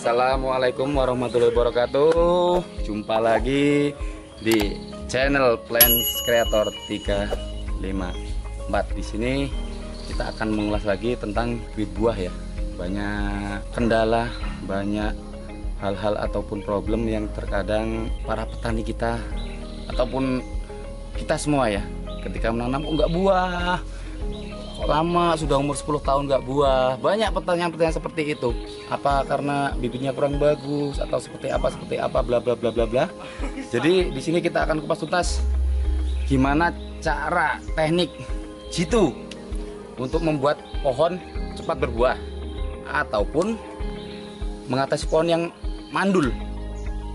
Assalamualaikum warahmatullahi wabarakatuh. Jumpa lagi di channel Plants Creator 354. Di sini kita akan mengulas lagi tentang bibit buah ya. Banyak kendala, banyak hal-hal ataupun problem yang terkadang para petani kita ataupun kita semua ya, ketika menanam kok nggak buah, kok lama, sudah umur 10 tahun nggak buah. Banyak pertanyaan-pertanyaan seperti itu. Apa karena bibitnya kurang bagus atau seperti apa bla bla bla bla bla. Jadi di sini kita akan kupas tuntas gimana cara teknik jitu untuk membuat pohon cepat berbuah ataupun mengatasi pohon yang mandul.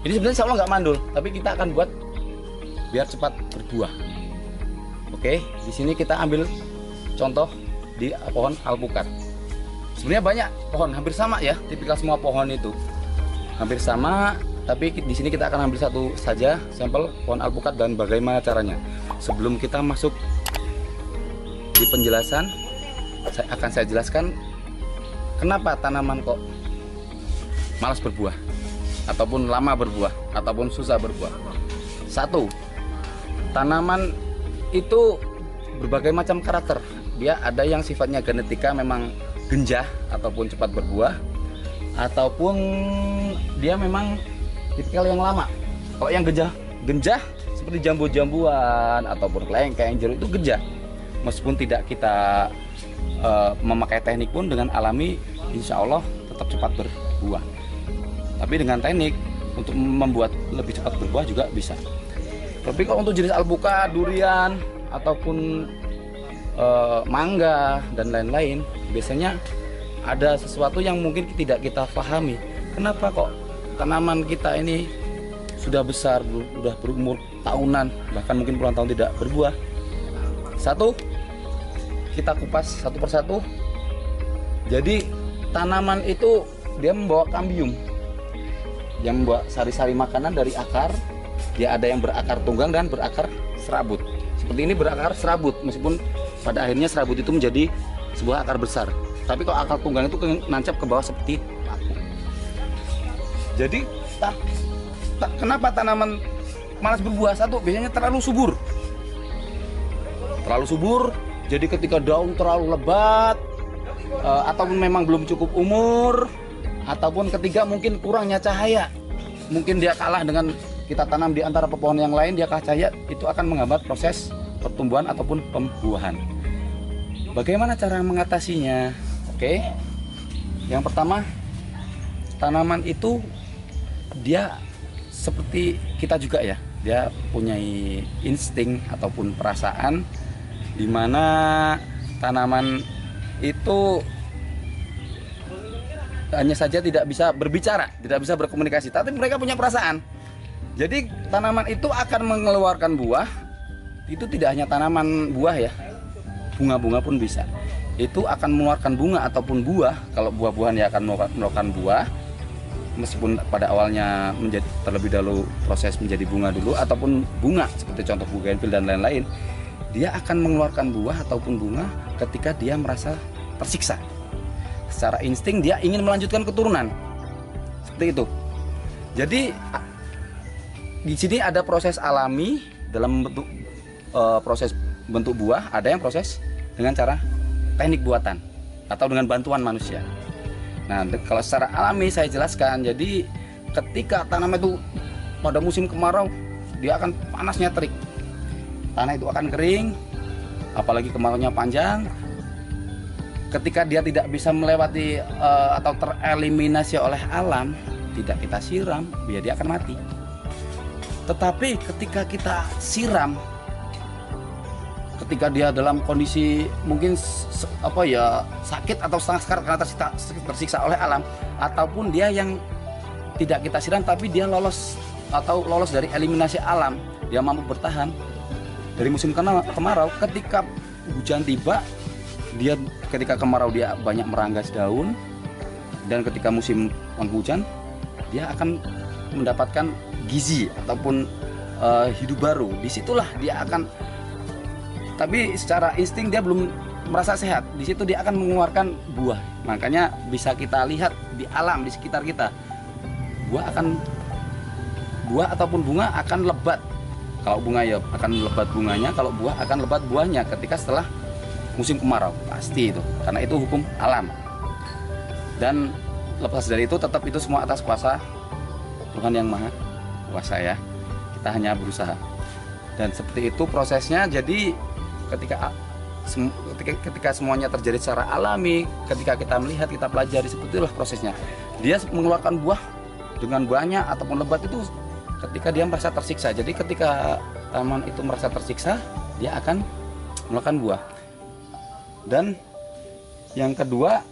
Ini sebenarnya insya Allah nggak mandul, tapi kita akan buat biar cepat berbuah. Oke, di sini kita ambil contoh di pohon alpukat. Sebenarnya banyak pohon hampir sama ya, tipikal semua pohon itu hampir sama, tapi di sini kita akan ambil satu saja sampel pohon alpukat dan bagaimana caranya. Sebelum kita masuk di penjelasan, saya jelaskan kenapa tanaman kok malas berbuah ataupun lama berbuah ataupun susah berbuah. Satu, tanaman itu berbagai macam karakter. Dia ada yang sifatnya genetika memang genjah ataupun cepat berbuah, ataupun dia memang tipikal yang lama. Kalau yang genjah seperti jambu-jambuan ataupun kelengkeng, jeruk itu genjah. Meskipun tidak kita memakai teknik pun dengan alami, insya Allah tetap cepat berbuah. Tapi dengan teknik untuk membuat lebih cepat berbuah juga bisa. Tapi kalau untuk jenis alpukat, durian ataupun mangga dan lain-lain, biasanya ada sesuatu yang mungkin tidak kita pahami. Kenapa kok tanaman kita ini sudah besar, sudah berumur tahunan, bahkan mungkin puluhan tahun tidak berbuah? Satu, kita kupas satu persatu. Jadi tanaman itu dia membawa kambium yang membawa sari-sari makanan dari akar. Dia ada yang berakar tunggang dan berakar serabut. Seperti ini berakar serabut, meskipun pada akhirnya serabut itu menjadi sebuah akar besar. Tapi kalau akar tunggang itu nancap ke bawah seperti paku. Jadi kenapa tanaman malas berbuah? Satu, biasanya terlalu subur. Terlalu subur, jadi ketika daun terlalu lebat, ataupun memang belum cukup umur, ataupun ketiga mungkin kurangnya cahaya. Mungkin dia kalah dengan kita tanam di antara pepohonan yang lain, dia kalah cahaya, itu akan menghambat proses pertumbuhan ataupun pembuahan. Bagaimana cara mengatasinya? Oke, yang pertama, tanaman itu dia seperti kita juga ya, dia punya insting ataupun perasaan, di mana tanaman itu hanya saja tidak bisa berbicara, tidak bisa berkomunikasi, tapi mereka punya perasaan. Jadi tanaman itu akan mengeluarkan buah. Itu tidak hanya tanaman buah ya, bunga-bunga pun bisa. Itu akan mengeluarkan bunga ataupun buah. Kalau buah-buahan ya akan mengeluarkan buah, meskipun pada awalnya menjadi terlebih dahulu proses menjadi bunga dulu, ataupun bunga seperti contoh bougainville dan lain-lain. Dia akan mengeluarkan buah ataupun bunga ketika dia merasa tersiksa. Secara insting dia ingin melanjutkan keturunan. Seperti itu. Jadi di sini ada proses alami dalam bentuk proses bentuk buah, ada yang proses dengan cara teknik buatan atau dengan bantuan manusia. Nah, kalau secara alami saya jelaskan, jadi ketika tanaman itu pada musim kemarau, dia akan panasnya terik, tanah itu akan kering, apalagi kemaraunya panjang. Ketika dia tidak bisa melewati atau tereliminasi oleh alam, tidak kita siram, dia akan mati. Tetapi ketika kita siram, ketika dia dalam kondisi mungkin sakit atau setengah sekarat karena tersiksa oleh alam, ataupun dia yang tidak kita siram tapi dia lolos dari eliminasi alam, dia mampu bertahan dari musim kemarau. Ketika hujan tiba, ketika kemarau dia banyak meranggas daun, dan ketika musim penghujan dia akan mendapatkan gizi ataupun hidup baru. Disitulah dia akan, tapi secara insting dia belum merasa sehat, di situ dia akan mengeluarkan buah. Makanya bisa kita lihat di alam di sekitar kita, buah ataupun bunga akan lebat. Kalau bunga ya akan lebat bunganya, kalau buah akan lebat buahnya ketika setelah musim kemarau, pasti itu, karena itu hukum alam. Dan lepas dari itu tetap itu semua atas kuasa Tuhan yang Maha Kuasa ya. Kita hanya berusaha. Dan seperti itu prosesnya. Jadi ketika semuanya terjadi secara alami, ketika kita melihat, kita pelajari, seperti itulah prosesnya. Dia mengeluarkan buah dengan banyak ataupun lebat itu ketika dia merasa tersiksa. Jadi ketika tanaman itu merasa tersiksa, dia akan mengeluarkan buah. Dan yang kedua,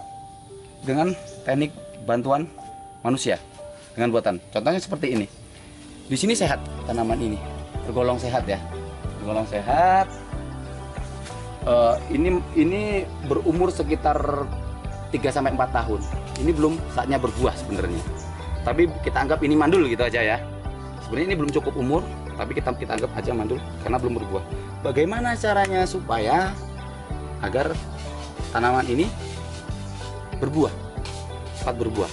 dengan teknik bantuan manusia dengan buatan. Contohnya seperti ini. Di sini sehat tanaman ini, tergolong sehat ya, tergolong sehat. Ini berumur sekitar 3-4 tahun. Ini belum saatnya berbuah sebenarnya. Tapi kita anggap ini mandul gitu aja ya. Sebenarnya ini belum cukup umur, tapi kita anggap aja mandul karena belum berbuah. Bagaimana caranya supaya agar tanaman ini berbuah, cepat berbuah?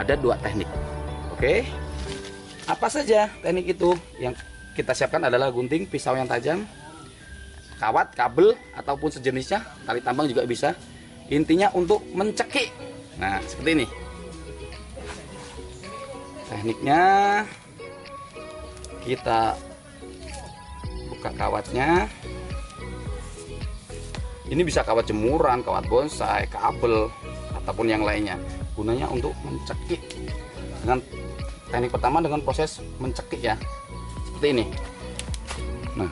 Ada 2 teknik. Oke. Apa saja teknik itu? Yang kita siapkan adalah gunting, pisau yang tajam, kawat, kabel ataupun sejenisnya, tali tambang juga bisa. Intinya untuk mencekik. Nah, seperti ini. Tekniknya, kita buka kawatnya. Ini bisa kawat jemuran, kawat bonsai, kabel ataupun yang lainnya. Gunanya untuk mencekik. Dengan teknik pertama dengan proses mencekik ya. Seperti ini. Nah,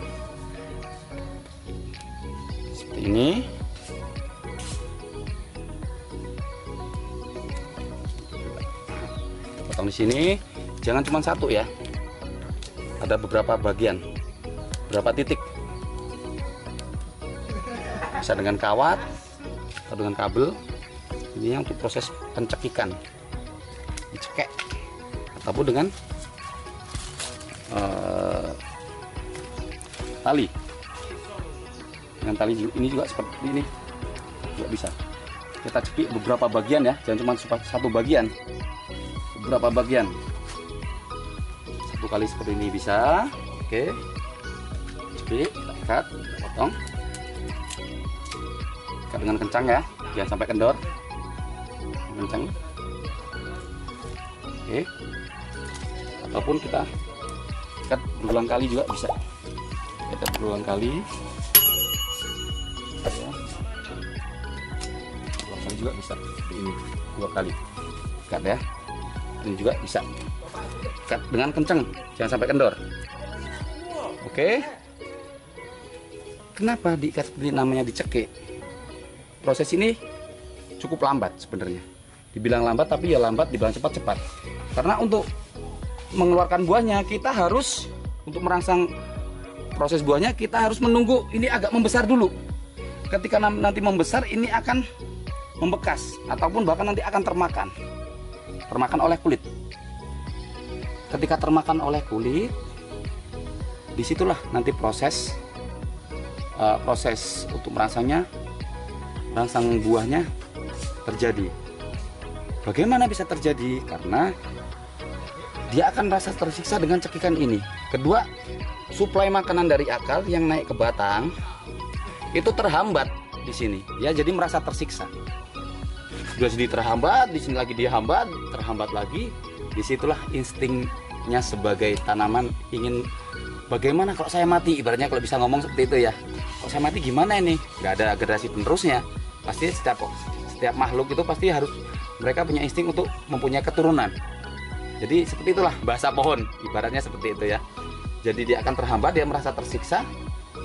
seperti ini. Potong di sini. Jangan cuma satu ya. Ada beberapa bagian, beberapa titik. Bisa dengan kawat atau dengan kabel. Ini untuk proses pencekikan, dicekek, ataupun dengan tali. Dengan tali ini juga seperti ini juga bisa. Kita cekik beberapa bagian ya, jangan cuma satu bagian, beberapa bagian. Satu kali seperti ini bisa. Oke, cekik, kita ikat, kita potong. Ikat dengan kencang ya, jangan sampai kendor. Kencang. Oke. Ataupun kita ikat berulang kali juga bisa. Ikat berulang kali. Ya. Berulang kali juga bisa. Seperti ini 2 kali. Ikat ya. Ini juga bisa. Ikat dengan kencang, jangan sampai kendor. Oke. Kenapa diikat seperti namanya dicekik? Proses ini cukup lambat sebenarnya. Dibilang lambat, tapi ya lambat, dibilang cepat-cepat. Karena untuk mengeluarkan buahnya, kita harus, untuk merangsang proses buahnya, kita harus menunggu ini agak membesar dulu. Ketika nanti membesar, ini akan membekas, ataupun bahkan nanti akan termakan oleh kulit. Ketika termakan oleh kulit, disitulah nanti proses untuk merangsang buahnya terjadi. Bagaimana bisa terjadi? Karena dia akan merasa tersiksa dengan cekikan ini. Kedua, suplai makanan dari akar yang naik ke batang itu terhambat di sini. Dia jadi merasa tersiksa. Sudah sini terhambat, di sini lagi dia terhambat lagi. Disitulah instingnya sebagai tanaman ingin, bagaimana kalau saya mati? Ibaratnya kalau bisa ngomong seperti itu ya. Kalau saya mati gimana ini? Gak ada generasi penerusnya. Pasti setiap makhluk itu pasti harus, mereka punya insting untuk mempunyai keturunan. Jadi seperti itulah bahasa pohon, ibaratnya seperti itu ya. Jadi dia akan terhambat, dia merasa tersiksa.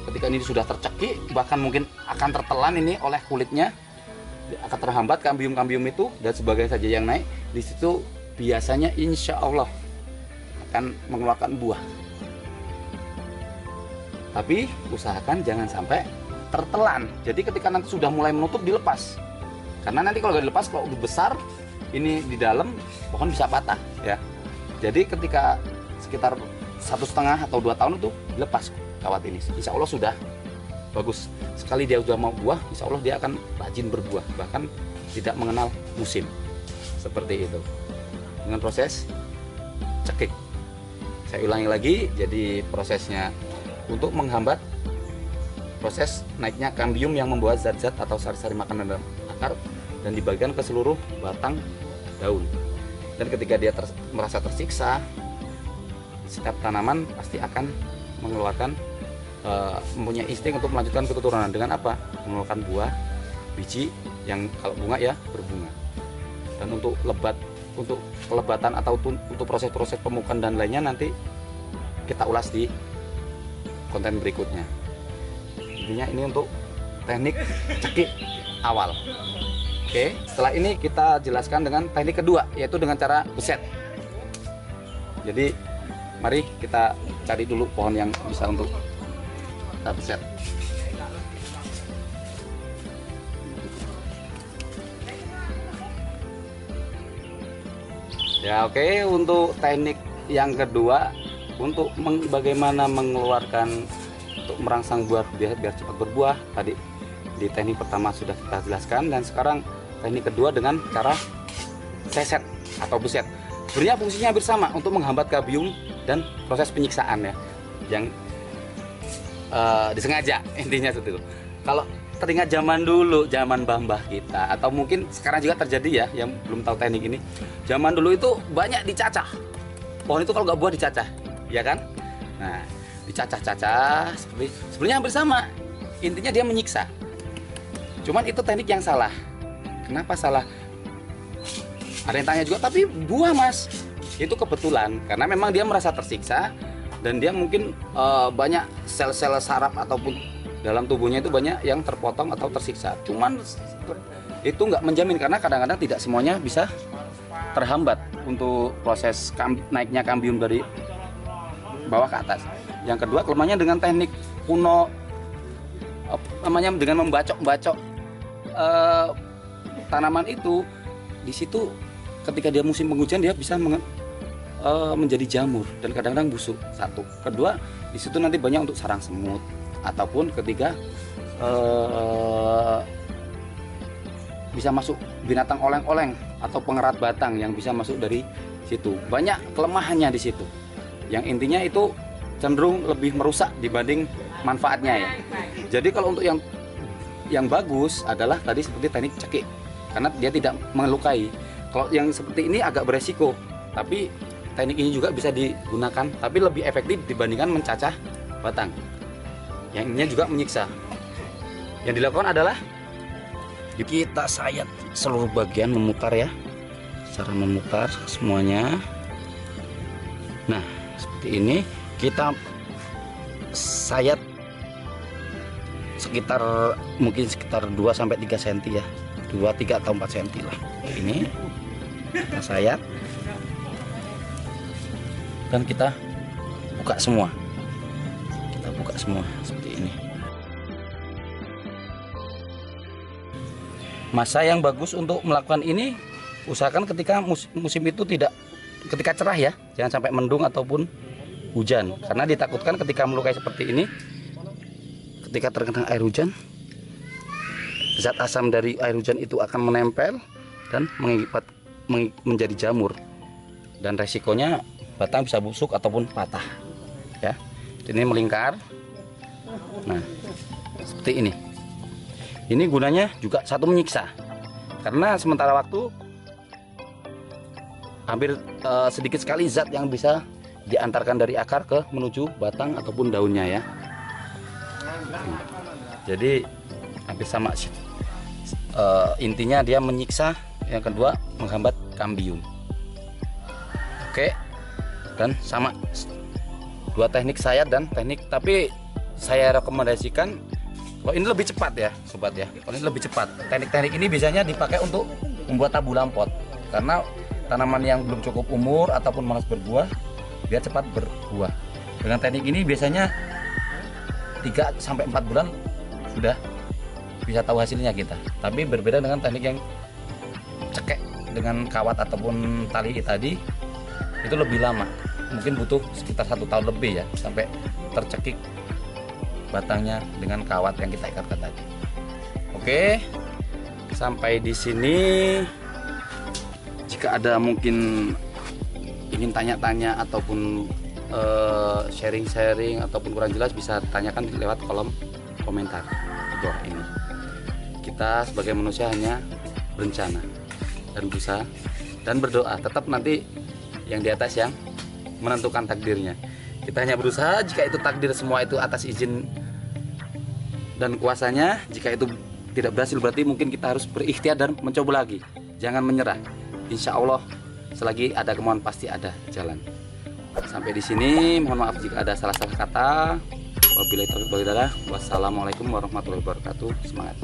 Ketika ini sudah tercekik, bahkan mungkin akan tertelan ini oleh kulitnya, dia akan terhambat kambium-kambium itu dan sebagainya saja yang naik. Di situ biasanya insya Allah akan mengeluarkan buah. Tapi usahakan jangan sampai tertelan. Jadi ketika nanti sudah mulai menutup, dilepas. Karena nanti kalau nggak dilepas, kalau udah besar ini di dalam, pohon bisa patah ya. Jadi ketika sekitar 1,5 atau 2 tahun itu dilepas kawat ini, insya Allah sudah bagus. Sekali dia sudah mau buah, insya Allah dia akan rajin berbuah, bahkan tidak mengenal musim. Seperti itu. Dengan proses tercekik. Saya ulangi lagi, jadi prosesnya untuk menghambat proses naiknya kambium yang membawa zat-zat atau sari-sari makanan dalam akar dan dibagikan ke seluruh batang daun. Dan ketika dia merasa tersiksa, setiap tanaman pasti akan mengeluarkan mempunyai insting untuk melanjutkan keturunan dengan apa? Mengeluarkan buah, biji yang kalau bunga ya berbunga. Dan untuk pelebatan atau untuk proses-proses pemupukan dan lainnya nanti kita ulas di konten berikutnya. Intinya ini untuk teknik cekik awal. Oke, setelah ini kita jelaskan dengan teknik kedua, yaitu dengan cara beset. Jadi mari kita cari dulu pohon yang bisa untuk kita beset. Ya oke, untuk teknik yang kedua, untuk bagaimana mengeluarkan untuk merangsang buah biar cepat berbuah, tadi di teknik pertama sudah kita jelaskan, dan sekarang teknik kedua dengan cara seset atau beset. Sebenarnya fungsinya hampir sama, untuk menghambat kambium dan proses penyiksaan ya, yang disengaja, intinya seperti itu. Kalau teringat zaman dulu, zaman mbah-mbah kita, atau mungkin sekarang juga terjadi ya, yang belum tahu teknik ini, zaman dulu itu banyak dicacah. Pohon itu kalau nggak buah dicacah, ya kan? Nah, dicacah-cacah sebenarnya hampir sama, intinya dia menyiksa. Cuman itu teknik yang salah. Kenapa salah? Ada yang tanya juga, tapi buah mas, itu kebetulan karena memang dia merasa tersiksa dan dia mungkin banyak sel-sel saraf ataupun dalam tubuhnya itu banyak yang terpotong atau tersiksa. Cuman itu nggak menjamin, karena kadang-kadang tidak semuanya bisa terhambat untuk proses naiknya kambium dari bawah ke atas. Yang kedua, kelemahannya dengan teknik kuno, namanya dengan membacok-bacok tanaman itu. Di situ ketika dia musim penghujan dia bisa menjadi jamur dan kadang-kadang busuk. Satu. Kedua, di situ nanti banyak untuk sarang semut, ataupun ketiga bisa masuk binatang oleng-oleng atau pengerat batang yang bisa masuk dari situ. Banyak kelemahannya di situ. Yang intinya itu cenderung lebih merusak dibanding manfaatnya ya. Jadi kalau untuk yang bagus adalah tadi seperti teknik cekik, karena dia tidak melukai. Kalau yang seperti ini agak beresiko, tapi teknik ini juga bisa digunakan, tapi lebih efektif dibandingkan mencacah batang. Yang ininya juga menyiksa. Yang dilakukan adalah kita sayat seluruh bagian, memutar ya, cara memutar semuanya. Nah seperti ini, kita sayat sekitar mungkin sekitar 2-3 cm ya, 2, 3 atau 4 cm lah. Ini kita sayat dan kita buka semua. Kita buka semua seperti ini. Masa yang bagus untuk melakukan ini, usahakan ketika musim itu ketika cerah ya, jangan sampai mendung ataupun hujan, karena ditakutkan ketika melukai seperti ini, ketika terkena air hujan, zat asam dari air hujan itu akan menempel dan menjadi jamur, dan resikonya batang bisa busuk ataupun patah ya. Ini melingkar. Nah seperti ini. Ini gunanya juga satu, menyiksa, karena sementara waktu hampir sedikit sekali zat yang bisa diantarkan dari akar ke menuju batang ataupun daunnya ya. Jadi hampir sama, intinya dia menyiksa. Yang kedua, menghambat kambium. Oke, dan sama dua teknik sayat dan teknik, tapi saya rekomendasikan kalau ini lebih cepat ya sobat ya. Kalau ini lebih cepat, teknik-teknik ini biasanya dipakai untuk membuat tabu lampot, karena tanaman yang belum cukup umur ataupun malas berbuah biar cepat berbuah. Dengan teknik ini biasanya 3-4 bulan sudah bisa tahu hasilnya kita. Tapi berbeda dengan teknik yang cekek dengan kawat ataupun tali tadi, itu lebih lama, mungkin butuh sekitar 1 tahun lebih ya sampai tercekik batangnya dengan kawat yang kita ikatkan tadi. Oke, sampai di sini. Jika ada mungkin ingin tanya-tanya ataupun sharing-sharing ataupun kurang jelas, bisa tanyakan lewat kolom komentar di bawah ini. Kita sebagai manusia hanya berencana dan berusaha dan berdoa. Tetap nanti yang di atas yang menentukan takdirnya. Kita hanya berusaha, jika itu takdir semua itu atas izin dan kuasanya. Jika itu tidak berhasil, berarti mungkin kita harus berikhtiar dan mencoba lagi. Jangan menyerah. Insya Allah selagi ada kemauan pasti ada jalan. Sampai di sini, mohon maaf jika ada salah-salah kata. Wabillahi taufiq wal hidayah. Wassalamualaikum warahmatullahi wabarakatuh. Semangat.